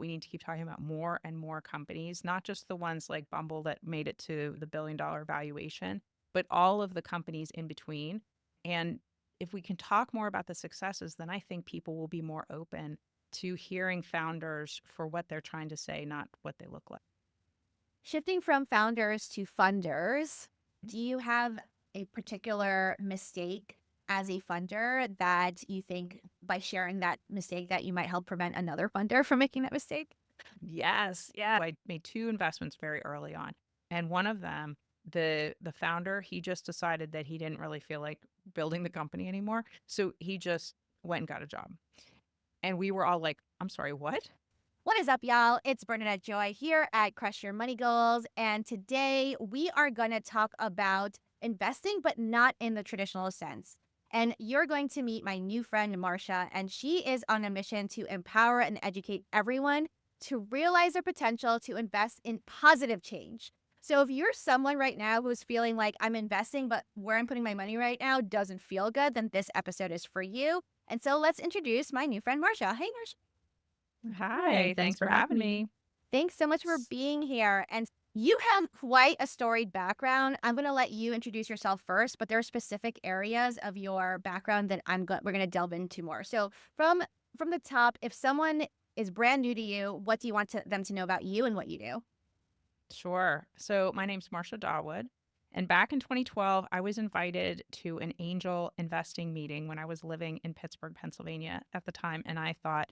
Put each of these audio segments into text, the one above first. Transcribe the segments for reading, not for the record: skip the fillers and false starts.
We need to keep talking about more and more companies, not just the ones like Bumble that made it to the billion-dollar valuation, but all of the companies in between. And if we can talk more about the successes, then I think people will be more open to hearing founders for what they're trying to say, not what they look like. Shifting from founders to funders, do you have a particular mistake as a funder that you think by sharing that mistake that you might help prevent another funder from making that mistake? Yes, yeah. I made two investments very early on. And one of them, the founder, he just decided that he didn't really feel like building the company anymore. So he just went and got a job. And we were all like, I'm sorry, what? What is up, y'all? It's Bernadette Joy here at Crush Your Money Goals. And today we are going to talk about investing, but not in the traditional sense. And you're going to meet my new friend, Marcia, and she is on a mission to empower and educate everyone to realize their potential to invest in positive change. So if you're someone right now who's feeling like I'm investing, but where I'm putting my money right now doesn't feel good, then this episode is for you. And so let's introduce my new friend, Marcia. Hey, Marcia. Hi, thanks for having me. Thanks so much for being here. And you have quite a storied background. I'm going to let you introduce yourself first, but there are specific areas of your background that we're going to delve into more. So from the top, if someone is brand new to you, what do you want them to know about you and what you do? Sure. So my name's Marcia Dawood. And back in 2012, I was invited to an angel investing meeting when I was living in Pittsburgh, Pennsylvania at the time. And I thought,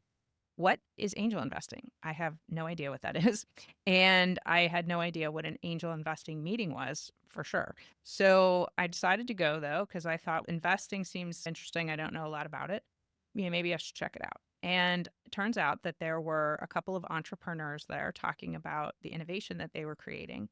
what is angel investing? I have no idea what that is. And I had no idea what an angel investing meeting was for sure. So I decided to go though, because I thought investing seems interesting. I don't know a lot about it. Maybe I should check it out. And it turns out that there were a couple of entrepreneurs there talking about the innovation that they were creating.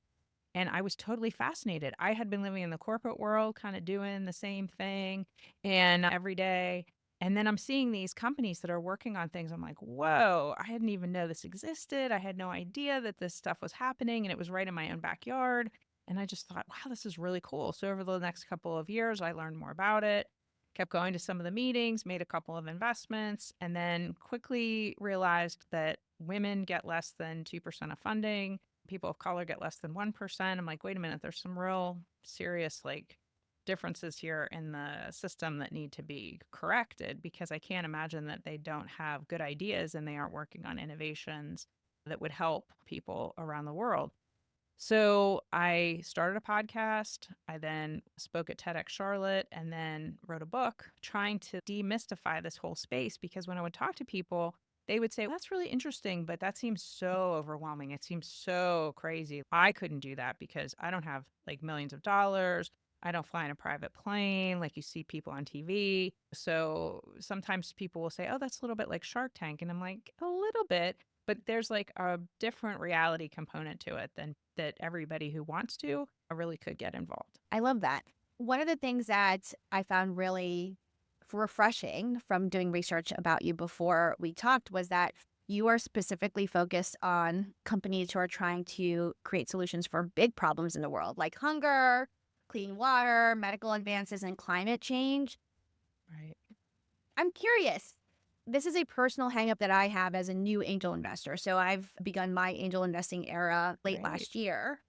And I was totally fascinated. I had been living in the corporate world, kind of doing the same thing and every day. And then I'm seeing these companies that are working on things. I'm like, whoa, I didn't even know this existed. I had no idea that this stuff was happening. And it was right in my own backyard. And I just thought, wow, this is really cool. So over the next couple of years, I learned more about it, kept going to some of the meetings, made a couple of investments, and then quickly realized that women get less than 2% of funding, people of color get less than 1%. I'm like, wait a minute, there's some real serious differences here in the system that need to be corrected, because I can't imagine that they don't have good ideas and they aren't working on innovations that would help people around the world. So I started a podcast. I then spoke at TEDx Charlotte and then wrote a book trying to demystify this whole space, because when I would talk to people, they would say, well, that's really interesting, but that seems so overwhelming. It seems so crazy. I couldn't do that because I don't have like millions of dollars. I don't fly in a private plane like you see people on TV. So sometimes people will say, oh, that's a little bit like Shark Tank. And I'm like, a little bit, but there's like a different reality component to it than that everybody who wants to really could get involved. I love that. One of the things that I found really refreshing from doing research about you before we talked was that you are specifically focused on companies who are trying to create solutions for big problems in the world, like hunger, clean water, medical advances, and climate change. Right. I'm curious. This is a personal hangup that I have as a new angel investor. So I've begun my angel investing era late Great. last year.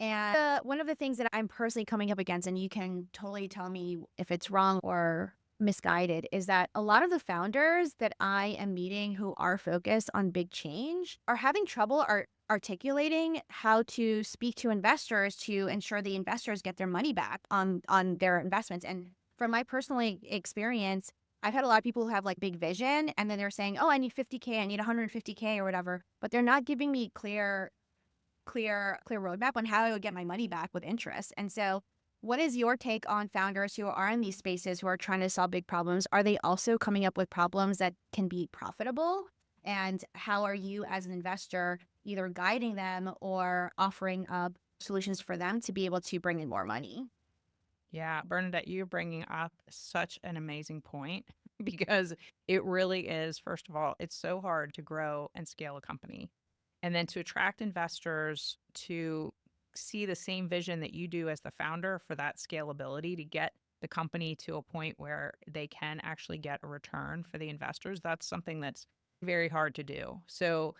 And one of the things that I'm personally coming up against, and you can totally tell me if it's wrong or misguided, is that a lot of the founders that I am meeting who are focused on big change are having trouble articulating how to speak to investors to ensure the investors get their money back on their investments. And from my personal experience, I've had a lot of people who have like big vision and then they're saying, oh, I need 50K, I need 150K or whatever, but they're not giving me clear roadmap on how I would get my money back with interest. And so what is your take on founders who are in these spaces who are trying to solve big problems? Are they also coming up with problems that can be profitable? And how are you as an investor either guiding them or offering up solutions for them to be able to bring in more money? Yeah, Bernadette, you're bringing up such an amazing point because it really is, first of all, it's so hard to grow and scale a company. And then to attract investors to see the same vision that you do as the founder for that scalability to get the company to a point where they can actually get a return for the investors, that's something that's very hard to do. So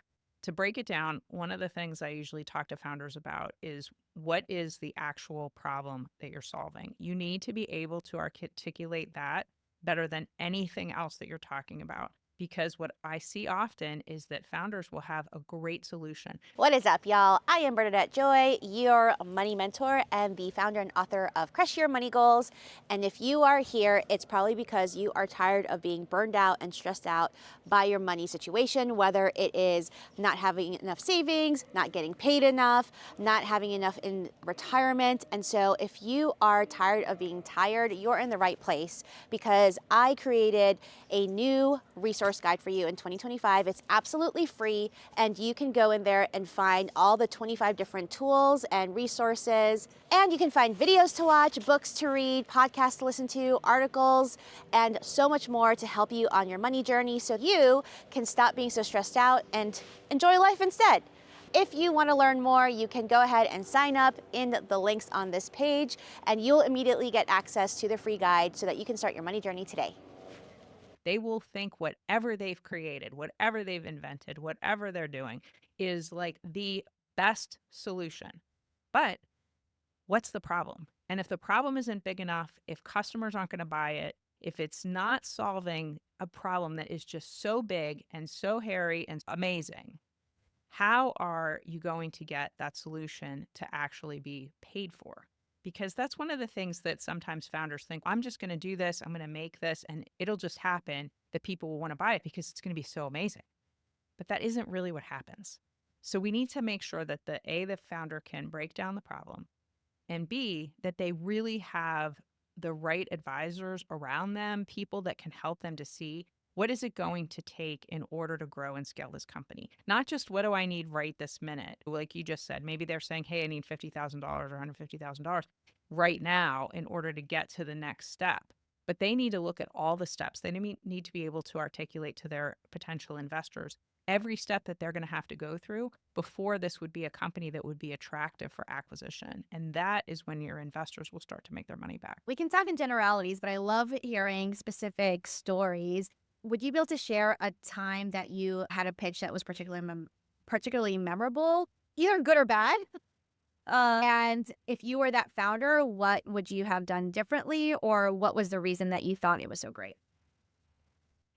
To break it down, one of the things I usually talk to founders about is what is the actual problem that you're solving? You need to be able to articulate that better than anything else that you're talking about. Because what I see often is that founders will have a great solution. What is up, y'all? I am Bernadette Joy, your money mentor and the founder and author of Crush Your Money Goals. And if you are here, it's probably because you are tired of being burned out and stressed out by your money situation, whether it is not having enough savings, not getting paid enough, not having enough in retirement. And so if you are tired of being tired, you're in the right place, because I created a new resource guide for you in 2025. It's absolutely free, and you can go in there and find all the 25 different tools and resources. And you can find videos to watch, books to read, podcasts to listen to, articles, and so much more to help you on your money journey so you can stop being so stressed out and enjoy life instead. If you want to learn more, you can go ahead and sign up in the links on this page, and you'll immediately get access to the free guide so that you can start your money journey today. They will think whatever they've created, whatever they've invented, whatever they're doing is like the best solution. But what's the problem? And if the problem isn't big enough, if customers aren't going to buy it, if it's not solving a problem that is just so big and so hairy and amazing, how are you going to get that solution to actually be paid for? Because that's one of the things that sometimes founders think, I'm just going to do this, I'm going to make this, and it'll just happen that people will want to buy it because it's going to be so amazing. But that isn't really what happens. So we need to make sure that the founder can break down the problem, and B, that they really have the right advisors around them, people that can help them to see what is it going to take in order to grow and scale this company? Not just what do I need right this minute? Like you just said, maybe they're saying, hey, I need $50,000 or $150,000 right now in order to get to the next step. But they need to look at all the steps. They need to be able to articulate to their potential investors every step that they're going to have to go through before this would be a company that would be attractive for acquisition. And that is when your investors will start to make their money back. We can talk in generalities, but I love hearing specific stories. Would you be able to share a time that you had a pitch that was particularly memorable, either good or bad? And if you were that founder, what would you have done differently, or what was the reason that you thought it was so great?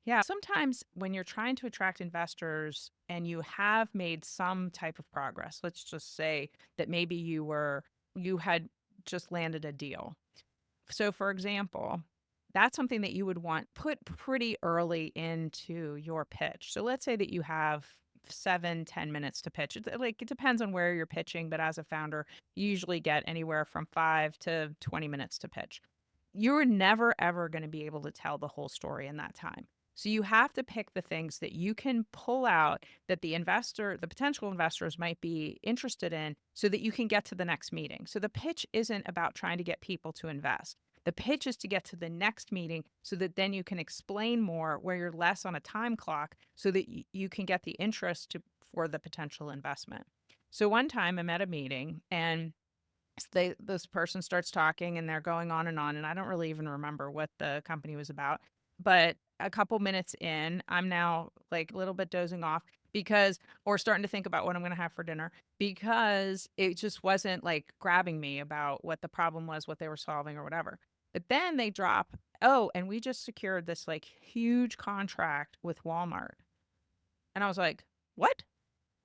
Yeah, sometimes when you're trying to attract investors and you have made some type of progress, let's just say that maybe you had just landed a deal. So for example, that's something that you would want put pretty early into your pitch. So let's say that you have 7-10 minutes to pitch. It depends on where you're pitching, but as a founder, you usually get anywhere from 5 to 20 minutes to pitch. You're never ever going to be able to tell the whole story in that time. So you have to pick the things that you can pull out that the potential investors might be interested in so that you can get to the next meeting. So the pitch isn't about trying to get people to invest. The pitch is to get to the next meeting so that then you can explain more where you're less on a time clock so that you can get the interest for the potential investment. So one time I'm at a meeting and this person starts talking and they're going on, and I don't really even remember what the company was about. But a couple minutes in, I'm now like a little bit dozing off or starting to think about what I'm going to have for dinner, because it just wasn't like grabbing me about what the problem was, what they were solving or whatever. But then they drop, oh, and we just secured this like huge contract with Walmart. And I was like, what?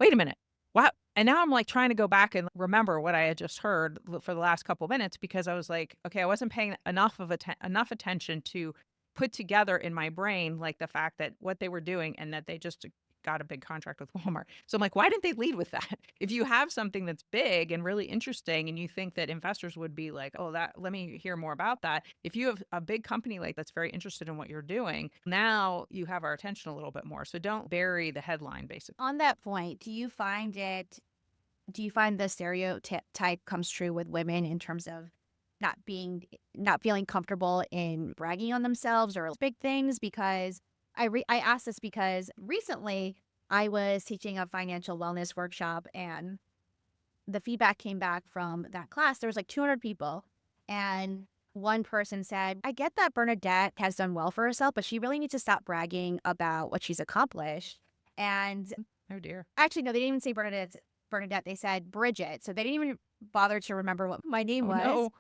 Wait a minute. What? And now I'm like trying to go back and remember what I had just heard for the last couple minutes, because I was like, okay, I wasn't paying enough attention to put together in my brain like the fact that what they were doing and that they just got a big contract with Walmart. So I'm like, why didn't they lead with that? If you have something that's big and really interesting and you think that investors would be like, oh, let me hear more about that. If you have a big company like that's very interested in what you're doing, now you have our attention a little bit more. So don't bury the headline, basically. On that point, do you find the stereotype comes true with women in terms of not feeling comfortable in bragging on themselves or big things? Because I asked this because recently I was teaching a financial wellness workshop, and the feedback came back from that class. There was like 200 people, and one person said, I get that Bernadette has done well for herself, but she really needs to stop bragging about what she's accomplished. And Oh dear. Actually, no, they didn't even say Bernadette. They said Bridget. So they didn't even bother to remember what my name Oh was. no. Oh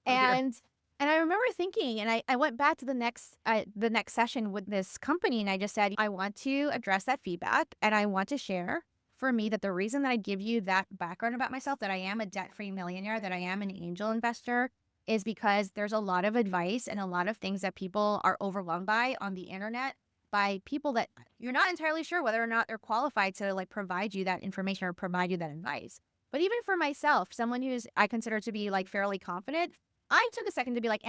dear. And I remember thinking, and I went back to the next session with this company, and I just said, I want to address that feedback, and I want to share for me that the reason that I give you that background about myself, that I am a debt-free millionaire, that I am an angel investor, is because there's a lot of advice and a lot of things that people are overwhelmed by on the internet, by people that you're not entirely sure whether or not they're qualified to like provide you that information or provide you that advice. But even for myself, someone who's I consider to be like fairly confident, I took a second to be like,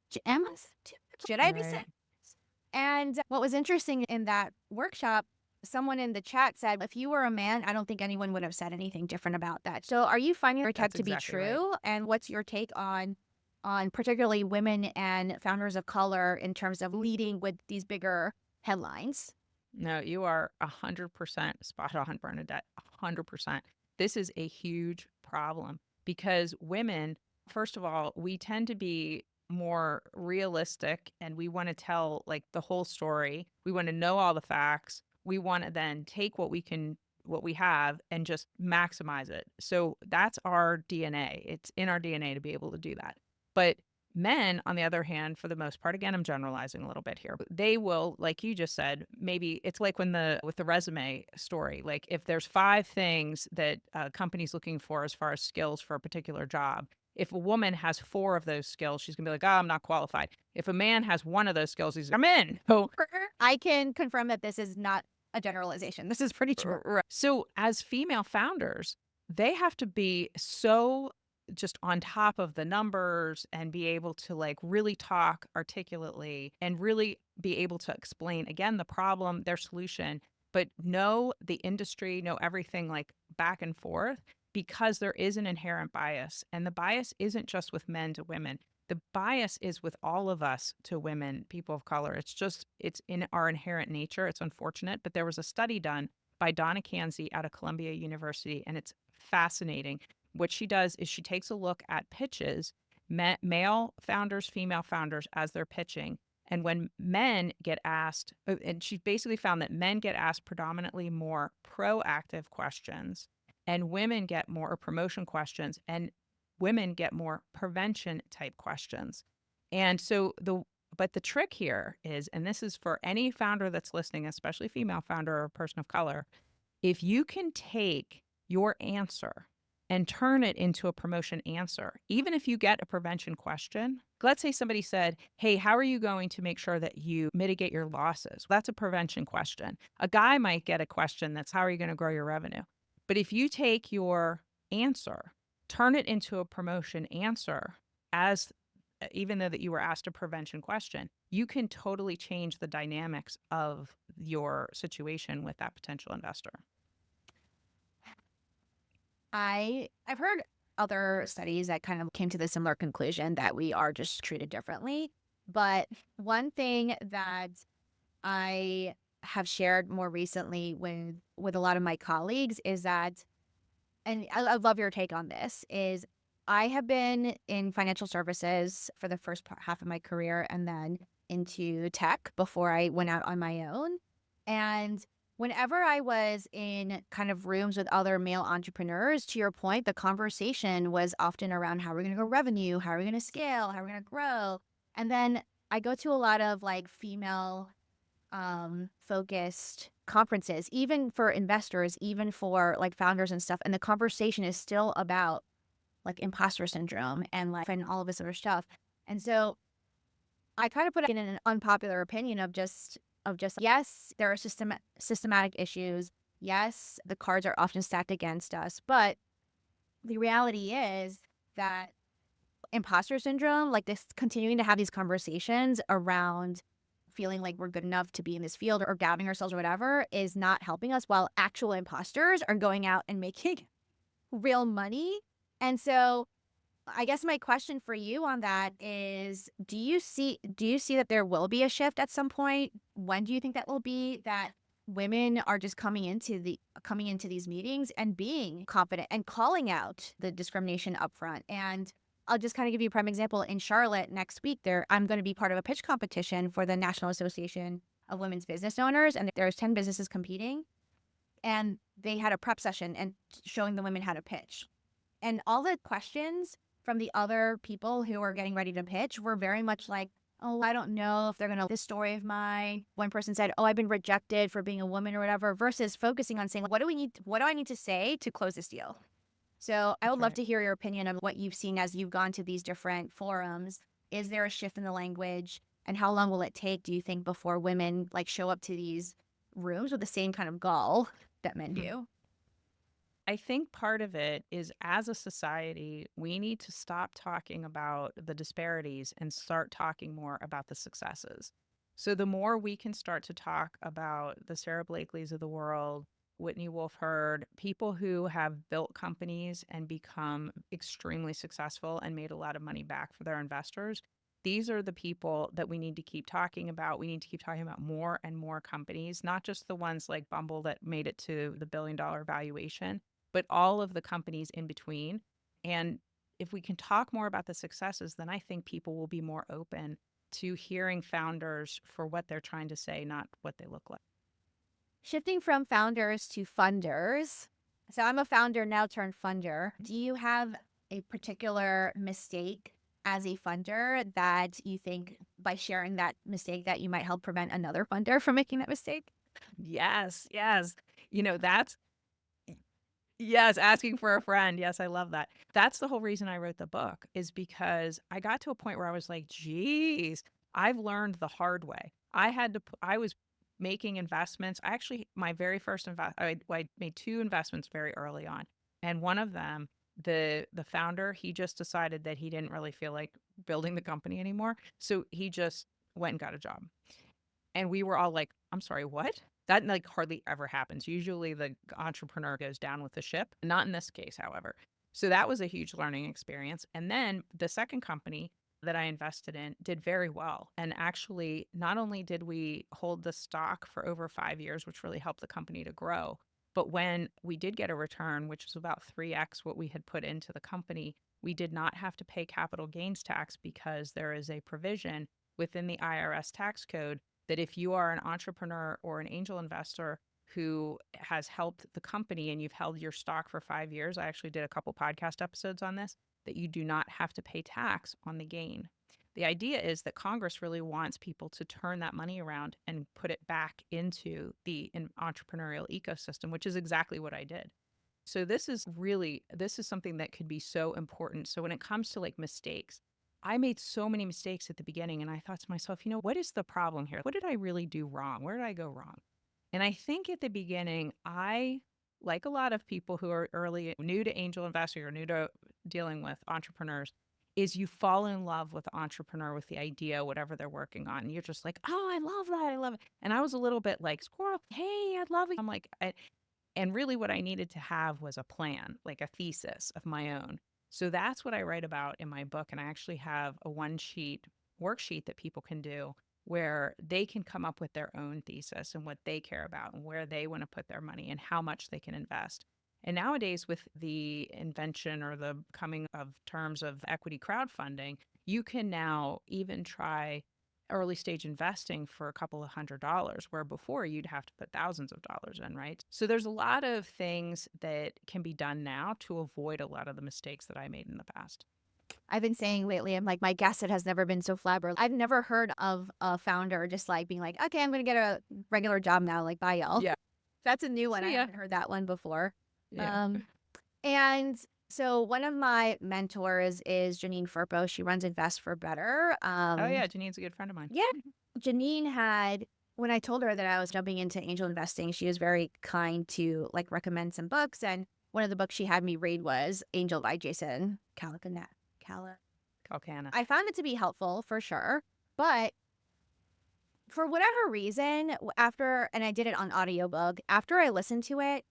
should I be saying Right. this? And what was interesting in that workshop, someone in the chat said, if you were a man, I don't think anyone would have said anything different about that. So are you finding your tech That's to be exactly right. true? And what's your take on particularly women and founders of color in terms of leading with these bigger headlines? No, you are 100% spot on, Bernadette. 100%. This is a huge problem because women, first of all, we tend to be more realistic and we want to tell like the whole story. We want to know all the facts. We want to then take what we have and just maximize it. So that's our DNA. It's in our DNA to be able to do that. But men, on the other hand, for the most part, again, I'm generalizing a little bit here, but they will, like you just said, maybe it's like with the resume story. Like if there's 5 things that a company's looking for as far as skills for a particular job, if a woman has 4 of those skills, she's gonna be like, oh, I'm not qualified. If a man has one of those skills, he's like, I'm in. So I can confirm that this is not a generalization. This is pretty true. right. So as female founders, they have to be so just on top of the numbers and be able to like really talk articulately and really be able to explain again the problem, their solution, but know the industry, know everything like back and forth because there is an inherent bias. And the bias isn't just with men to women. The bias is with all of us to women, people of color. It's in our inherent nature. It's unfortunate, but there was a study done by Donna Kanzi out of Columbia University, and it's fascinating. What she does is she takes a look at pitches, male founders, female founders, as they're pitching. And when men get asked, and she basically found that men get asked predominantly more proactive questions, and women get more promotion questions, and women get more prevention type questions. And so but the trick here is, and this is for any founder that's listening, especially female founder or person of color, if you can take your answer and turn it into a promotion answer, even if you get a prevention question, let's say somebody said, hey, how are you going to make sure that you mitigate your losses? That's a prevention question. A guy might get a question that's, how are you going to grow your revenue? But if you take your answer, turn it into a promotion answer, as even though that you were asked a prevention question, you can totally change the dynamics of your situation with that potential investor. I've heard other studies that kind of came to the similar conclusion that we are just treated differently. But one thing that I have shared more recently with a lot of my colleagues is that, and I love your take on this, is I have been in financial services for the first half of my career and then into tech before I went out on my own. And whenever I was in kind of rooms with other male entrepreneurs, to your point, the conversation was often around how we're going to grow revenue, how are we going to scale, how are we going to grow. And then I go to a lot of like female focused conferences, even for investors, even for like founders and stuff. And the conversation is still about like imposter syndrome and like and all of this other stuff. And so I kind of put it in an unpopular opinion of just yes, there are systematic issues. Yes, the cards are often stacked against us, but the reality is that imposter syndrome, like this, continuing to have these conversations around feeling like we're good enough to be in this field or doubting ourselves or whatever, is not helping us, while actual imposters are going out and making real money. And so I guess my question for you on that is, do you see that there will be a shift at some point? When do you think that will be, that women are just coming into these meetings and being confident and calling out the discrimination up front? And I'll just kind of give you a prime example. In Charlotte next week, I'm going to be part of a pitch competition for the National Association of Women's Business Owners, and there's 10 businesses competing. and they had a prep session and showing the women how to pitch. And all the questions from the other people who were getting ready to pitch were very much like, oh, I don't know if they're going to this story of mine. One person said, oh, I've been rejected for being a woman or whatever, versus focusing on saying, what do I need to say to close this deal? So I That's would love right. to hear your opinion on what you've seen as you've gone to these different forums. Is there a shift in the language? And how long will it take, do you think, before women like show up to these rooms with the same kind of gall that men Mhm. do? I think part of it is as a society, we need to stop talking about the disparities and start talking more about the successes. So the more we can start to talk about the Sarah Blakeleys of the world, Whitney Wolfe Herd, people who have built companies and become extremely successful and made a lot of money back for their investors. These are the people that we need to keep talking about. We need to keep talking about more and more companies, not just the ones like Bumble that made it to the billion-dollar valuation, but all of the companies in between. And if we can talk more about the successes, then I think people will be more open to hearing founders for what they're trying to say, not what they look like. Shifting from founders to funders. So I'm a founder now turned funder. Do you have a particular mistake as a funder that you think by sharing that mistake that you might help prevent another funder from making that mistake? Yes, yes. That's yes, asking for a friend. Yes, I love that. That's the whole reason I wrote the book, is because I got to a point where I was like, geez, I've learned the hard way. I was making investments. I actually, my very first I made two investments very early on. And one of them, the founder, he just decided that he didn't really feel like building the company anymore. So he just went and got a job. And we were all like, I'm sorry, what? That like hardly ever happens. Usually the entrepreneur goes down with the ship. Not in this case, however. So that was a huge learning experience. And then the second company that I invested in did very well. And actually, not only did we hold the stock for over 5 years, which really helped the company to grow, but when we did get a return, which was about 3x what we had put into the company, we did not have to pay capital gains tax because there is a provision within the IRS tax code that if you are an entrepreneur or an angel investor who has helped the company and you've held your stock for 5 years, I actually did a couple podcast episodes on this, that you do not have to pay tax on the gain. The idea is that Congress really wants people to turn that money around and put it back into the entrepreneurial ecosystem, which is exactly what I did. So this is something that could be so important. So when it comes to like mistakes, I made so many mistakes at the beginning and I thought to myself, what is the problem here? What did I really do wrong? Where did I go wrong? And I think at the beginning, I, like a lot of people who are new to angel investing or new to dealing with entrepreneurs, is you fall in love with the entrepreneur, with the idea, whatever they're working on. And you're just like, oh, I love that. I love it. And I was a little bit like, squirrel, hey, I love it. I'm like, and really, what I needed to have was a plan, like a thesis of my own. So that's what I write about in my book. And I actually have a one sheet worksheet that people can do where they can come up with their own thesis and what they care about and where they want to put their money and how much they can invest. And nowadays, with the invention or the coming of terms of equity crowdfunding, you can now even try early stage investing for a couple of $100s, where before you'd have to put thousands of dollars in, right? So there's a lot of things that can be done now to avoid a lot of the mistakes that I made in the past. I've been saying lately, I'm like, my gasset has never been so flabbergasted. I've never heard of a founder just like being like, okay, I'm going to get a regular job now. Like, bye, y'all. Yeah. That's a new one. I See ya. haven't heard that one before. Yeah. Um, and so one of my mentors is Janine Furpo. She runs Invest for Better. Oh, yeah. Janine's a good friend of mine. Yeah. Janine had, when I told her that I was jumping into angel investing, she was very kind to like recommend some books. And one of the books she had me read was Angel by Jason Calacanis. Calcana. I found it to be helpful for sure, but for whatever reason, after, and I did it on audiobook, after I listened to it,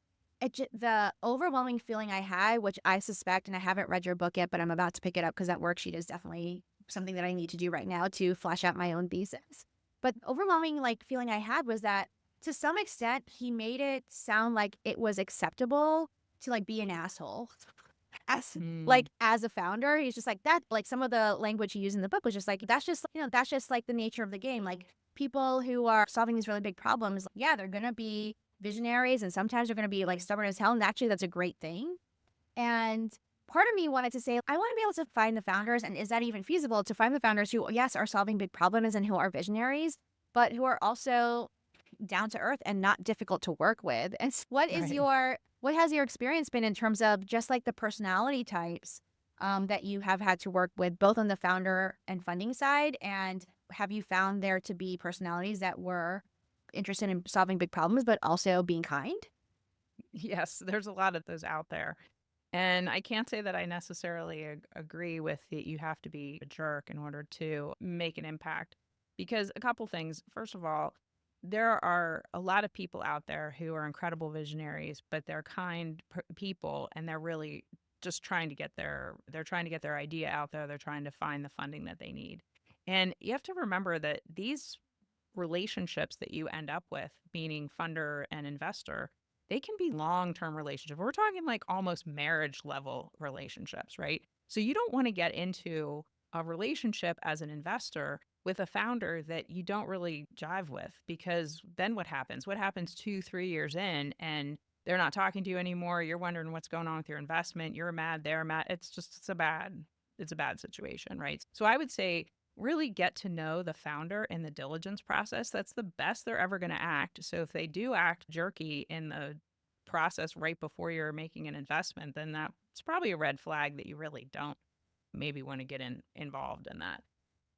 the overwhelming feeling I had, which I suspect, and I haven't read your book yet, but I'm about to pick it up because that worksheet is definitely something that I need to do right now to flesh out my own thesis. But overwhelming like feeling I had was that to some extent, he made it sound like it was acceptable to like be an asshole. As a founder, he's just like that. Like some of the language he used in the book was just like, that's just, that's just like the nature of the game. Like people who are solving these really big problems, yeah, they're going to be visionaries, and sometimes they're going to be like stubborn as hell. And actually, that's a great thing. And part of me wanted to say, I want to be able to find the founders. And is that even feasible to find the founders who, yes, are solving big problems and who are visionaries, but who are also down to earth and not difficult to work with? And Right. what has your experience been in terms of just like the personality types that you have had to work with, both on the founder and funding side? And have you found there to be personalities that were interested in solving big problems, but also being kind? Yes, there's a lot of those out there. And I can't say that I necessarily agree with that you have to be a jerk in order to make an impact. Because a couple things. First of all, there are a lot of people out there who are incredible visionaries, but they're kind people and they're really just trying to get their idea out there. They're trying to find the funding that they need. And you have to remember that these relationships that you end up with, meaning funder and investor, they can be long-term relationships. We're talking like almost marriage level relationships, right? So you don't want to get into a relationship as an investor with a founder that you don't really jive with, because then what happens? What happens 2, 3 years in and they're not talking to you anymore? You're wondering what's going on with your investment. You're mad, they're mad. It's a bad situation, right? So I would say really get to know the founder in the diligence process. That's the best they're ever going to act. So if they do act jerky in the process right before you're making an investment, then that's probably a red flag that you really don't maybe want to get involved in that.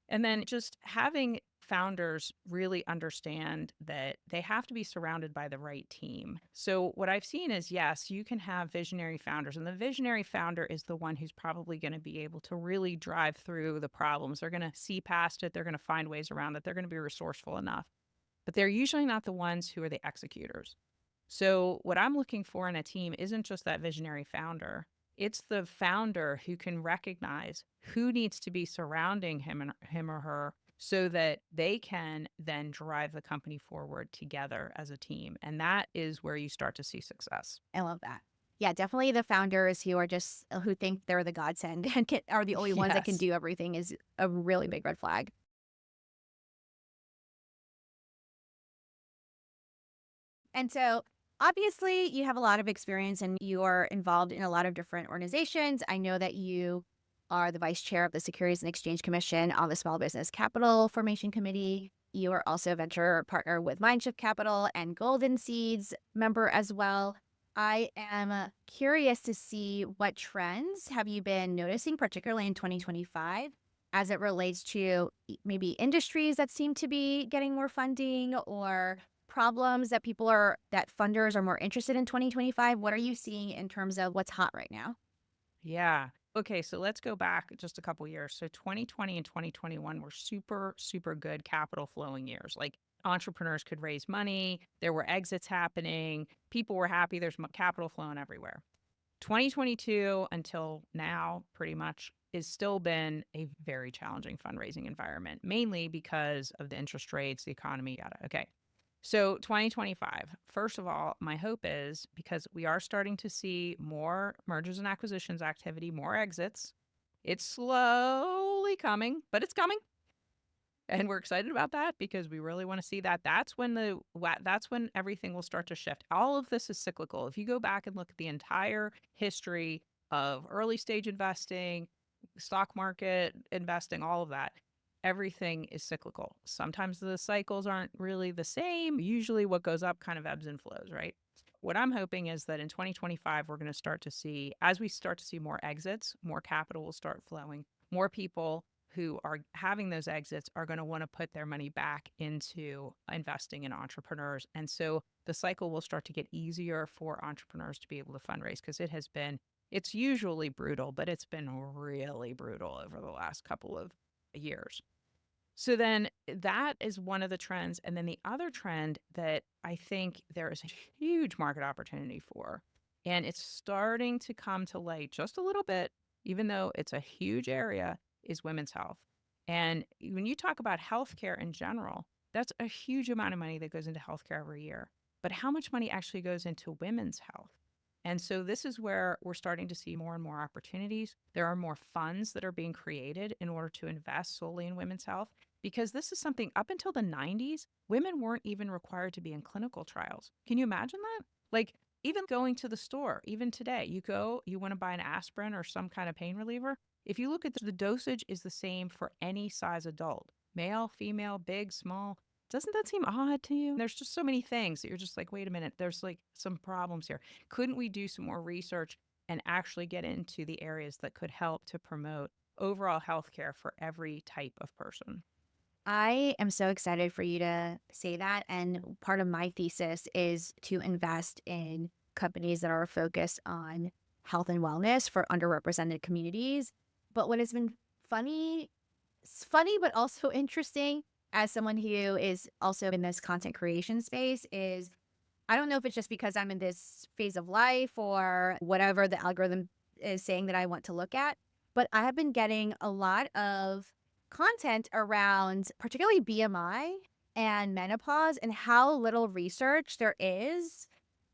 And then just having founders really understand that they have to be surrounded by the right team. So, what I've seen is yes, you can have visionary founders, and the visionary founder is the one who's probably going to be able to really drive through the problems. They're going to see past it, they're going to find ways around it, they're going to be resourceful enough. But they're usually not the ones who are the executors. So, what I'm looking for in a team isn't just that visionary founder. It's the founder who can recognize who needs to be surrounding him or her so that they can then drive the company forward together as a team. And that is where you start to see success. I love that. Yeah, definitely the founders who are just who think they're the godsend and are the only ones that can Yes. do everything is a really big red flag. And so, obviously, you have a lot of experience and you are involved in a lot of different organizations. I know that you are the vice chair of the Securities and Exchange Commission on the Small Business Capital Formation Committee. You are also a venture partner with Mindshift Capital and Golden Seeds member as well. I am curious to see what trends have you been noticing, particularly in 2025, as it relates to maybe industries that seem to be getting more funding or problems that that funders are more interested in 2025? What are you seeing in terms of what's hot right now? Yeah. Okay, so let's go back just a couple years. So 2020 and 2021 were super, super good capital flowing years. Like entrepreneurs could raise money, there were exits happening, people were happy, there's capital flowing everywhere. 2022 until now, pretty much, has still been a very challenging fundraising environment, mainly because of the interest rates, the economy, yada. Okay. So 2025, first of all, my hope is because we are starting to see more mergers and acquisitions activity, more exits. It's slowly coming, but it's coming. And we're excited about that because we really want to see that. That's when everything will start to shift. All of this is cyclical. If you go back and look at the entire history of early stage investing, stock market investing, all of that, everything is cyclical. Sometimes the cycles aren't really the same. Usually what goes up kind of ebbs and flows, right? What I'm hoping is that in 2025, we're going to start to see, as we start to see more exits, more capital will start flowing, more people who are having those exits are going to want to put their money back into investing in entrepreneurs. And so the cycle will start to get easier for entrepreneurs to be able to fundraise because it's usually brutal, but it's been really brutal over the last couple of years. So then that is one of the trends. And then the other trend that I think there is a huge market opportunity for, and it's starting to come to light just a little bit, even though it's a huge area, is women's health. And when you talk about healthcare in general, that's a huge amount of money that goes into healthcare every year. But how much money actually goes into women's health? And so this is where we're starting to see more and more opportunities. There are more funds that are being created in order to invest solely in women's health because this is something up until the 90s, women weren't even required to be in clinical trials. Can you imagine that? Like, even going to the store, even today, you go, you want to buy an aspirin or some kind of pain reliever. If you look at the dosage is the same for any size adult, male, female, big, small. Doesn't that seem odd to you? There's just so many things that you're just like, wait a minute, there's like some problems here. Couldn't we do some more research and actually get into the areas that could help to promote overall health care for every type of person? I am so excited for you to say that. And part of my thesis is to invest in companies that are focused on health and wellness for underrepresented communities. But what has been funny, it's funny, but also interesting as someone who is also in this content creation space is I don't know if it's just because I'm in this phase of life or whatever the algorithm is saying that I want to look at, but I have been getting a lot of content around particularly BMI and menopause and how little research there is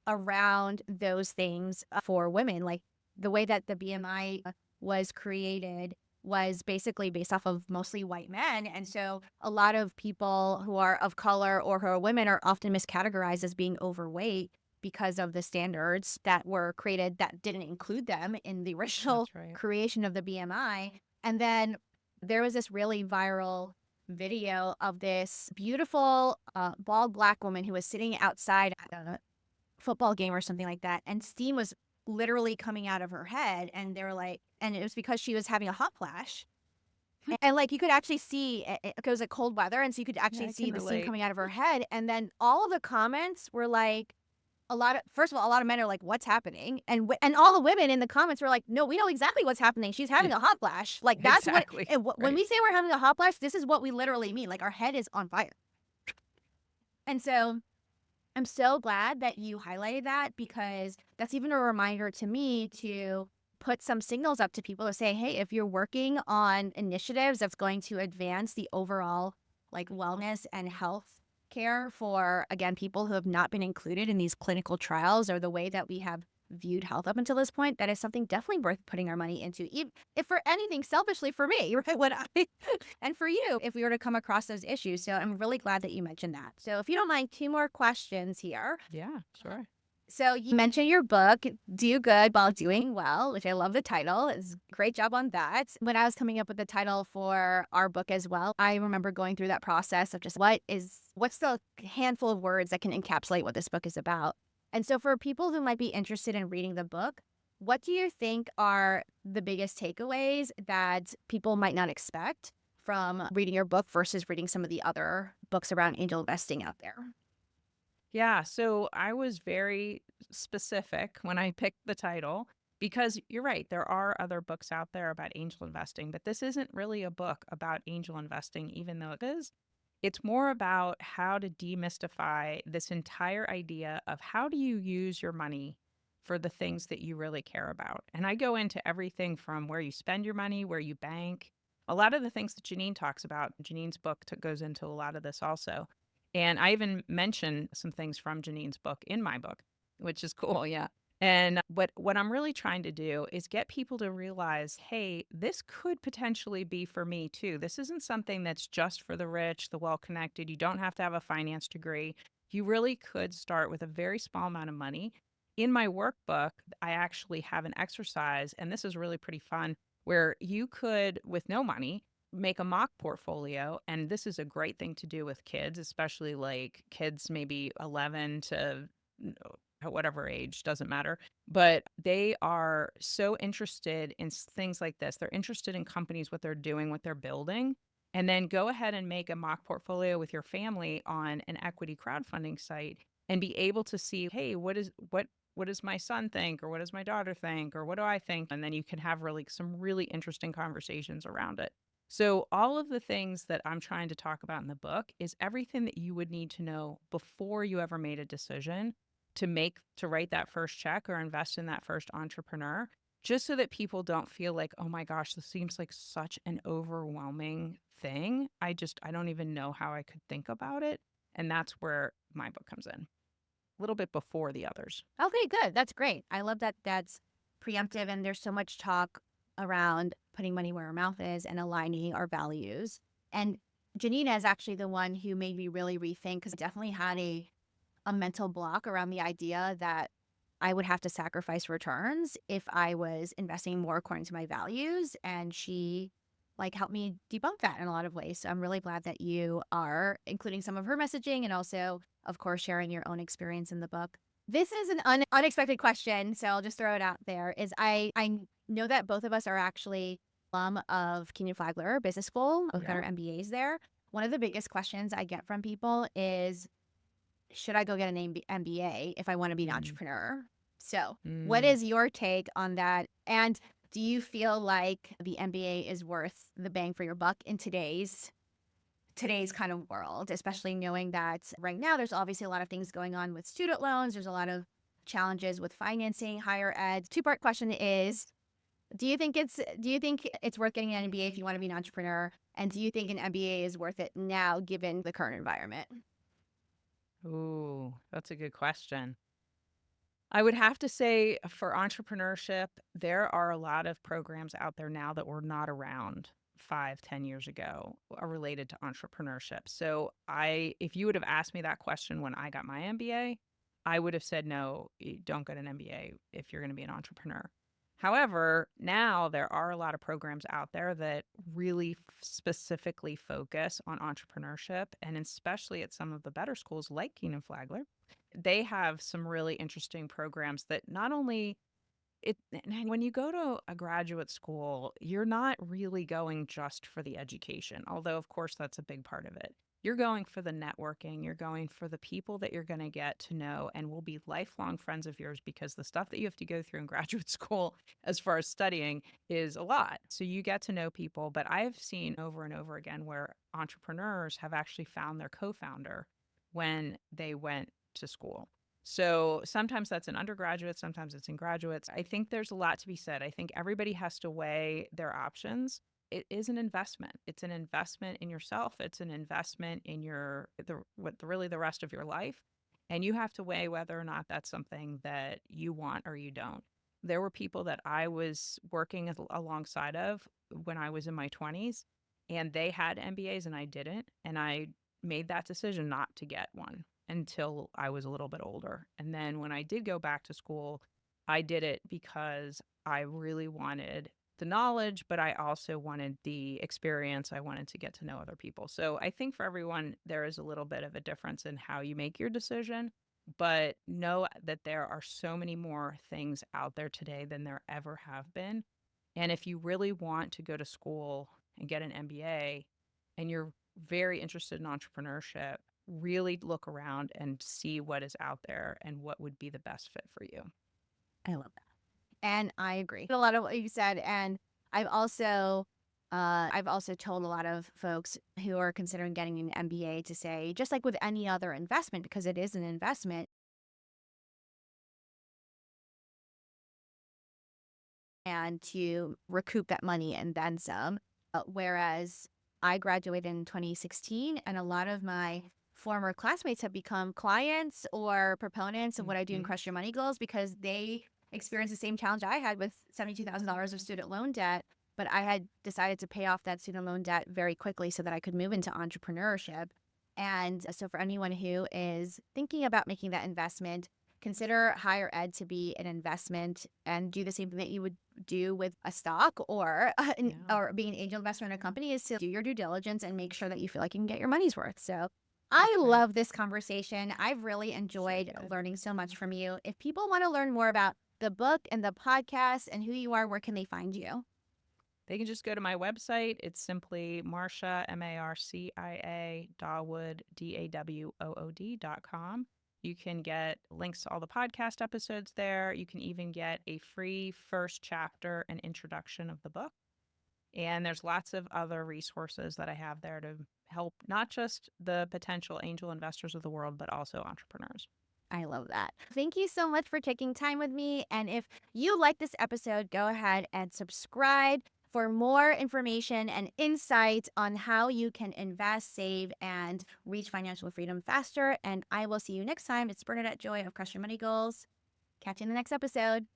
around those things for women. Like the way that the BMI was created was basically based off of mostly white men. And so a lot of people who are of color or who are women are often miscategorized as being overweight because of the standards that were created that didn't include them in the original That's right. creation of the BMI. And then there was this really viral video of this beautiful bald black woman who was sitting outside, I don't know, football game or something like that, and steam was literally coming out of her head, and they were like, and it was because she was having a hot flash, and like you could actually see it was like cold weather, and so you could Yeah, actually I see can the steam relate. coming out of her head, and then all of the comments were like. First of all, a lot of men are like, "What's happening?" And all the women in the comments were like, "No, we know exactly what's happening. She's Yeah, having a hot flash. Like that's what. exactly. And when Right. we say we're having a hot flash, this is what we literally mean. Like our head is on fire." And so I'm so glad that you highlighted that because that's even a reminder to me to put some signals up to people to say, hey, if you're working on initiatives that's going to advance the overall like wellness and health care for, again, people who have not been included in these clinical trials or the way that we have viewed health up until this point, that is something definitely worth putting our money into. If for anything, selfishly for me, right? When I and for you, if we were to come across those issues. So I'm really glad that you mentioned that. So if you don't mind, two more questions here. Yeah, sure. So you mentioned your book, Do Good While Doing Well, which I love the title. It's great job on that. When I was coming up with the title for our book as well, I remember going through that process of just what's the handful of words that can encapsulate what this book is about. And so for people who might be interested in reading the book, what do you think are the biggest takeaways that people might not expect from reading your book versus reading some of the other books around angel investing out there? Yeah, so I was very specific when I picked the title because you're right, there are other books out there about angel investing, but this isn't really a book about angel investing, even though it is. It's more about how to demystify this entire idea of how do you use your money for the things that you really care about. And I go into everything from where you spend your money, where you bank, a lot of the things that Janine talks about. Janine's book goes into a lot of this also. And I even mention some things from Janine's book in my book, which is cool. Yeah. And what I'm really trying to do is get people to realize, hey, this could potentially be for me too. This isn't something that's just for the rich, the well-connected. You don't have to have a finance degree. You really could start with a very small amount of money. In my workbook, I actually have an exercise, and this is really pretty fun, where you could, with no money, make a mock portfolio. And this is a great thing to do with kids, especially like kids maybe 11 to whatever age, doesn't matter. But they are so interested in things like this. They're interested in companies, what they're doing, what they're building. And then go ahead and make a mock portfolio with your family on an equity crowdfunding site and be able to see, hey, what does my son think, or what does my daughter think, or what do I think? And then you can have really some really interesting conversations around it. So, all of the things that I'm trying to talk about in the book is everything that you would need to know before you ever made a decision to write that first check or invest in that first entrepreneur, just so that people don't feel like, oh my gosh, this seems like such an overwhelming thing. I don't even know how I could think about it. And that's where my book comes in, a little bit before the others. Okay, good. That's great. I love that that's preemptive and there's so much talk around putting money where our mouth is and aligning our values. And Janina is actually the one who made me really rethink, because I definitely had a mental block around the idea that I would have to sacrifice returns if I was investing more according to my values. And she helped me debunk that in a lot of ways. So I'm really glad that you are including some of her messaging and also, of course, sharing your own experience in the book. This is an unexpected question, so I'll just throw it out there. Is I know that both of us are actually alum of Kenyon Flagler Business School. Both got Yeah. our MBAs there. One of the biggest questions I get from people is, should I go get an MBA if I want to be an entrepreneur? So, what Mm. is your take on that? And do you feel like the MBA is worth the bang for your buck in today's kind of world, especially knowing that right now there's obviously a lot of things going on with student loans. There's a lot of challenges with financing higher ed. Two-part question is, do you think it's worth getting an MBA if you want to be an entrepreneur? And do you think an MBA is worth it now given the current environment? Ooh, that's a good question. I would have to say for entrepreneurship, there are a lot of programs out there now that were not around 5, 10 years ago related to entrepreneurship. So if you would have asked me that question when I got my MBA, I would have said, no, you don't get an MBA if you're going to be an entrepreneur. However, now there are a lot of programs out there that really specifically focus on entrepreneurship, and especially at some of the better schools like Keenan Flagler, they have some really interesting programs that not only it and when you go to a graduate school, you're not really going just for the education, although of course that's a big part of it. You're going for the networking, you're going for the people that you're going to get to know and will be lifelong friends of yours, because the stuff that you have to go through in graduate school as far as studying is a lot. So you get to know people, but I've seen over and over again where entrepreneurs have actually found their co-founder when they went to school. So sometimes that's in undergraduate, sometimes it's in graduates. I think there's a lot to be said. I think everybody has to weigh their options. It is an investment. It's an investment in yourself. It's an investment in really the rest of your life. And you have to weigh whether or not that's something that you want or you don't. There were people that I was working alongside of when I was in my 20s, and they had MBAs and I didn't. And I made that decision not to get one until I was a little bit older. And then when I did go back to school, I did it because I really wanted the knowledge, but I also wanted the experience. I wanted to get to know other people. So I think for everyone, there is a little bit of a difference in how you make your decision. But know that there are so many more things out there today than there ever have been. And if you really want to go to school and get an MBA and you're very interested in entrepreneurship, really look around and see what is out there and what would be the best fit for you. I love that. And I agree. A lot of what you said. And I've also I've also told a lot of folks who are considering getting an MBA to say, just like with any other investment, because it is an investment, and to recoup that money and then some. Whereas I graduated in 2016, and a lot of my former classmates have become clients or proponents of what I do in Mhm. Crush Your Money Goals, because they experienced the same challenge I had with $72,000 of student loan debt. But I had decided to pay off that student loan debt very quickly so that I could move into entrepreneurship. And so, for anyone who is thinking about making that investment, consider higher ed to be an investment and do the same thing that you would do with a stock or Yeah, or being an angel investor in a company, is to do your due diligence and make sure that you feel like you can get your money's worth. So I that's right. love this conversation. I've really So enjoyed good. learning so much from you. If people want to learn more about the book and the podcast and who you are, where can they find you? They can just go to my website. It's simply Marcia, Marcia, Dawood, DAWOOD.com. You can get links to all the podcast episodes there. You can even get a free first chapter and introduction of the book. And there's lots of other resources that I have there to help not just the potential angel investors of the world, but also entrepreneurs. I love that. Thank you so much for taking time with me. And if you like this episode, go ahead and subscribe for more information and insight on how you can invest, save, and reach financial freedom faster. And I will see you next time. It's Bernadette Joy of Crush Your Money Goals. Catch you in the next episode.